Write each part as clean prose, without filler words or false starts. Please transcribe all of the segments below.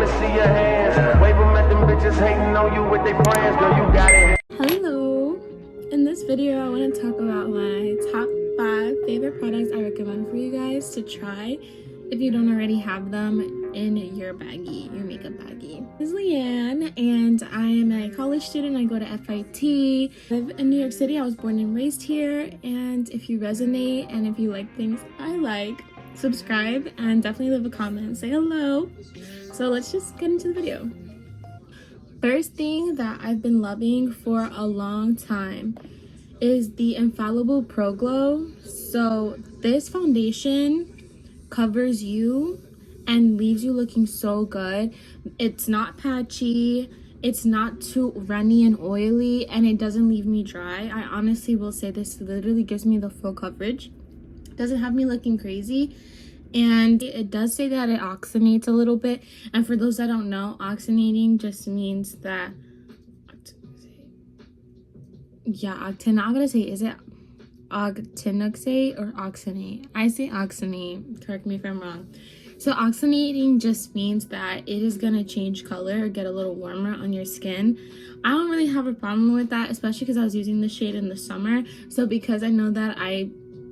me see your hands. Wave them at them bitches hating on you with their friends. Girl, you got it. Hello. In this video, I want to talk about my top 5 favorite products I recommend for you guys to try if you don't already have them in your baggie, your makeup baggie. This is Leanne, and I am a college student. I go to FIT. I live in New York City. I was born and raised here, and if you resonate and if you like things I like, subscribe and definitely leave a comment. Say hello. So let's just get into the video. First thing that I've been loving for a long time is the Infallible Pro Glow. So this foundation covers you and leaves you looking so good. It's not patchy, it's not too runny and oily, and it doesn't leave me dry. I honestly will say this literally gives me the full coverage. It doesn't have me looking crazy. And it does say that it oxygenates a little bit. And for those that don't know, oxygenating just means that, I'm gonna say, is it octinoxate or oxynate? I say oxynate, correct me if I'm wrong. So oxygenating just means that it is gonna change color or get a little warmer on your skin. I don't really have a problem with that, especially because I was using the shade in the summer. So because I know that, I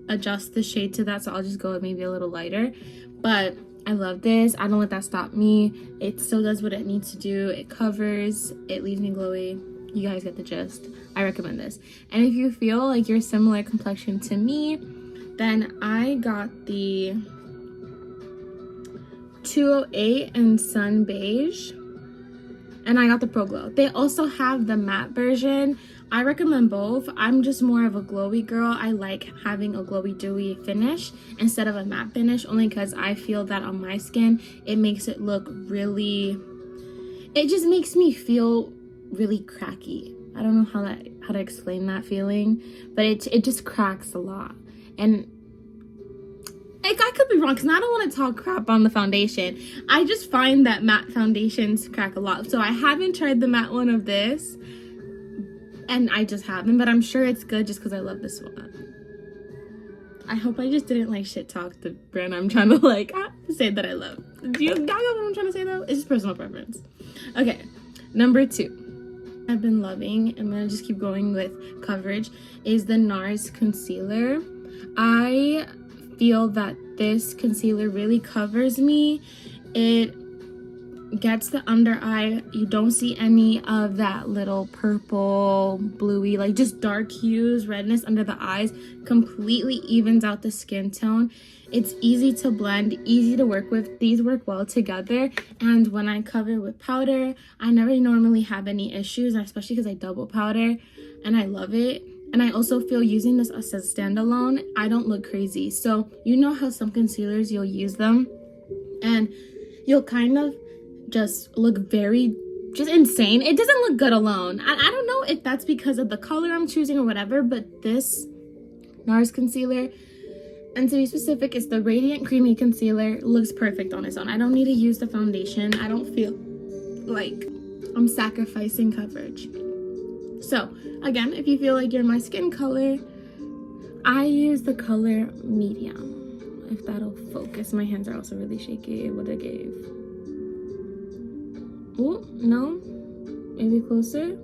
adjust the shade to that, so I'll just go with maybe a little lighter. But I love this. I don't let that stop me. It still does what it needs to do. It covers, it leaves me glowy. You guys get the gist. I recommend this. And if you feel like you're similar complexion to me, then I got the 208 in Sun Beige, and I got the Pro Glow. They also have the matte version. I recommend both. I'm just more of a glowy girl. I like having a glowy dewy finish instead of a matte finish, only because I feel that on my skin it makes it look really, it just makes me feel really cracky. I don't know how to explain that feeling, but it just cracks a lot. And I could be wrong, because I don't want to talk crap on the foundation. I just find that matte foundations crack a lot. So I haven't tried the matte one of this, and I just haven't, but I'm sure it's good just because I love this one. I hope I just didn't like shit talk the brand I'm trying to say that I love. Do you know what I'm trying to say though? It's just personal preference. Okay, number 2 I've been loving, I'm gonna just keep going with coverage, is the NARS concealer. I feel that this concealer really covers me. It gets the under eye. You don't see any of that little purple, bluey, like just dark hues, redness under the eyes. Completely evens out the skin tone. It's easy to blend, easy to work with. These work well together. And when I cover with powder, I never normally have any issues, especially because I double powder, and I love it. And I also feel using this as a standalone, I don't look crazy. So you know how some concealers, you'll use them and you'll kind of just look very just insane. It doesn't look good alone. I don't know if that's because of the color I'm choosing or whatever, but this NARS concealer, and to be specific, it's the Radiant Creamy Concealer, looks perfect on its own. I don't need to use the foundation. I don't feel like I'm sacrificing coverage. So again, if you feel like you're my skin color, I use the color medium. If that'll focus. My hands are also really shaky. What I gave. Oh, no. Maybe closer.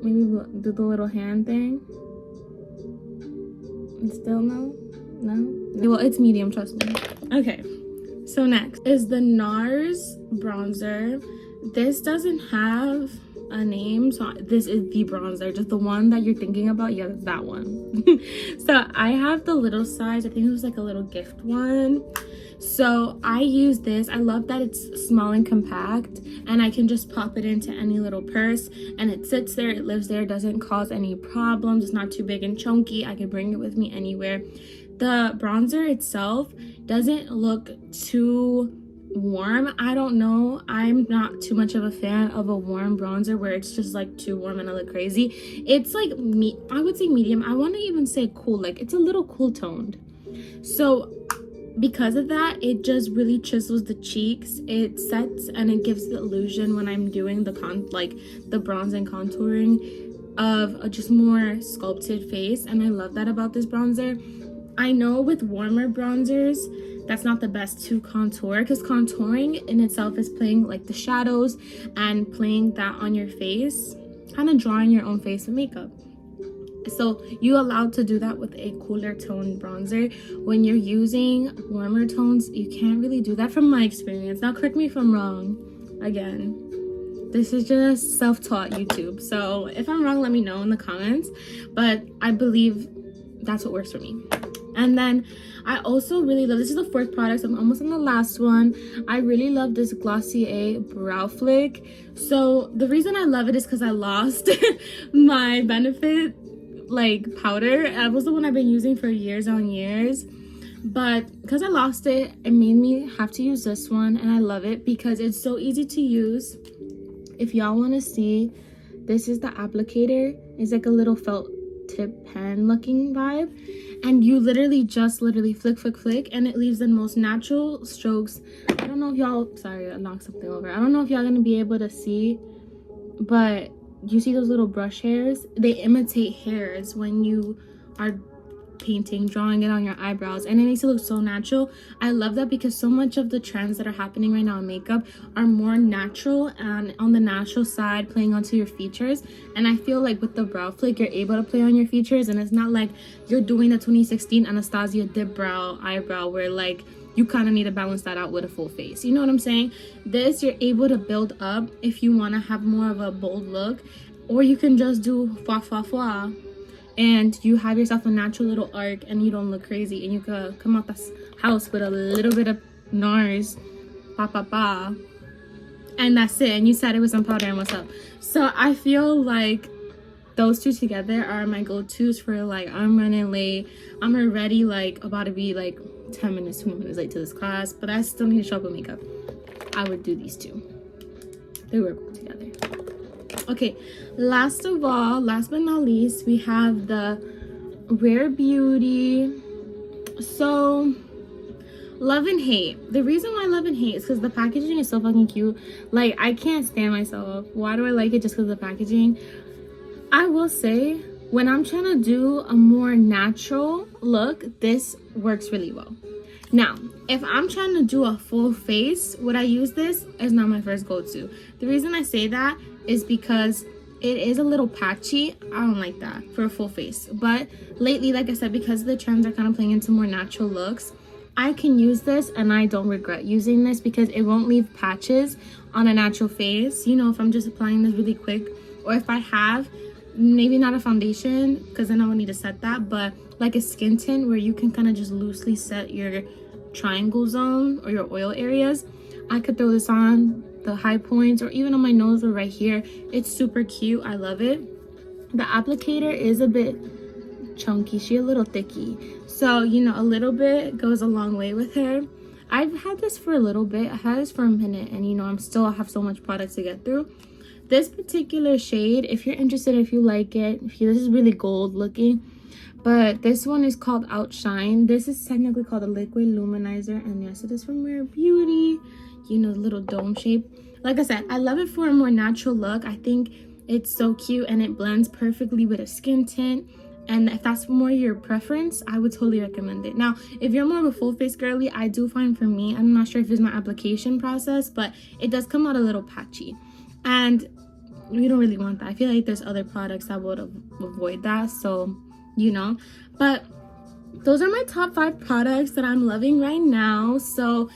Maybe do the little hand thing. And still no? No? Well, it's medium, trust me. Okay. So next is the NARS bronzer. This doesn't have a name, so this is the bronzer, just the one that you're thinking about. Yeah, that one. So I have the little size. I think it was like a little gift one. So I use this. I love that it's small and compact, and I can just pop it into any little purse, and it sits there, it lives there, doesn't cause any problems. It's not too big and chunky. I can bring it with me anywhere. The bronzer itself doesn't look too warm. I don't know, I'm not too much of a fan of a warm bronzer where it's just like too warm and I look crazy. It's like I would say medium. I want to even say cool, like it's a little cool toned. So because of that, it just really chisels the cheeks. It sets and it gives the illusion when I'm doing the bronze and contouring of a just more sculpted face, and I love that about this bronzer. I know with warmer bronzers that's not the best to contour, because contouring in itself is playing like the shadows and playing that on your face, kind of drawing your own face with makeup. So you allowed to do that with a cooler tone bronzer. When you're using warmer tones, you can't really do that from my experience. Now correct me if I'm wrong. Again, this is just self-taught YouTube, so if I'm wrong, let me know in the comments, but I believe that's what works for me. And then I also really love, this is the fourth product, so I'm almost on the last one. I really love this Glossier Brow Flick. So the reason I love it is because I lost my Benefit like powder. That was the one I've been using for years on years, but because I lost it, it made me have to use this one, and I love it because it's so easy to use. If y'all want to see, this is the applicator. It's like a little felt tip pen looking vibe, and you literally just flick, and it leaves the most natural strokes. I don't know if y'all, sorry, I knocked something over. I don't know if y'all gonna be able to see, but you see those little brush hairs? They imitate hairs when you are painting, drawing it on your eyebrows, and it makes it look so natural. I love that because so much of the trends that are happening right now in makeup are more natural and on the natural side, playing onto your features. And I feel like with the Brow Flick, you're able to play on your features, and it's not like you're doing the 2016 Anastasia dip brow eyebrow where like you kind of need to balance that out with a full face. You know what I'm saying? This, you're able to build up if you want to have more of a bold look, or you can just do fwa, and you have yourself a natural little arc, and you don't look crazy, and you could come out the house with a little bit of NARS, and that's it, and you said it with some powder and what's up. So I feel like those two together are my go-tos for like, I'm running late, I'm already like about to be like 10 minutes, 20 minutes late to this class, but I still need to show up with makeup. I would do these two. They work well together. Okay, last of all, last but not least, we have the Rare Beauty. So love and hate. The reason why I love and hate is because the packaging is so fucking cute. Like, I can't stand myself. Why do I like it? Just because of the packaging. I will say, when I'm trying to do a more natural look, this works really well. Now, if I'm trying to do a full face, would I use this? Is not my first go-to. The reason I say that is because it is a little patchy. I don't like that for a full face. But lately, like I said, because the trends are kind of playing into more natural looks, I can use this, and I don't regret using this because it won't leave patches on a natural face. You know, if I'm just applying this really quick, or if I have maybe not a foundation, because then I would need to set that, but like a skin tint where you can kind of just loosely set your triangle zone or your oil areas, I could throw this on the high points or even on my nose or right here. It's super cute. I love it. The applicator is a bit chunky. She a little thicky, so you know, a little bit goes a long way with her. I've had this for a little bit. I had this for a minute, and you know, I have so much product to get through. This particular shade, if you're interested, if you like it, this is really gold looking, but this one is called Outshine. This is technically called a liquid luminizer, and yes, it is from Rare Beauty. You know, the little dome shape. Like I said, I love it for a more natural look. I think it's so cute, and it blends perfectly with a skin tint. And if that's more your preference, I would totally recommend it. Now, if you're more of a full face girly, I do find for me, I'm not sure if it's my application process, but it does come out a little patchy, and we don't really want that. I feel like there's other products that would avoid that, so you know. But those are my top 5 products that I'm loving right now. So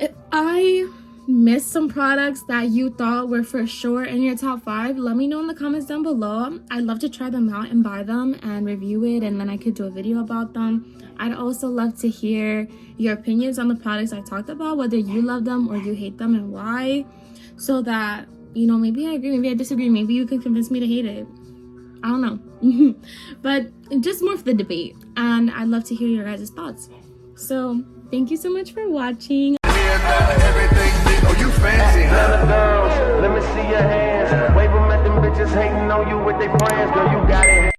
if I missed some products that you thought were for sure in your top 5, let me know in the comments down below. I'd love to try them out and buy them and review it, and then I could do a video about them. I'd also love to hear your opinions on the products I talked about, whether you love them or you hate them and why, so that, you know, maybe I agree, maybe I disagree, maybe you can convince me to hate it. I don't know. But just more for the debate, and I'd love to hear your guys' thoughts. So thank you so much for watching. Oh, you fancy, huh? Girls, let me see your hands. Wave them at them bitches hating on you with their friends. Girl, you got it.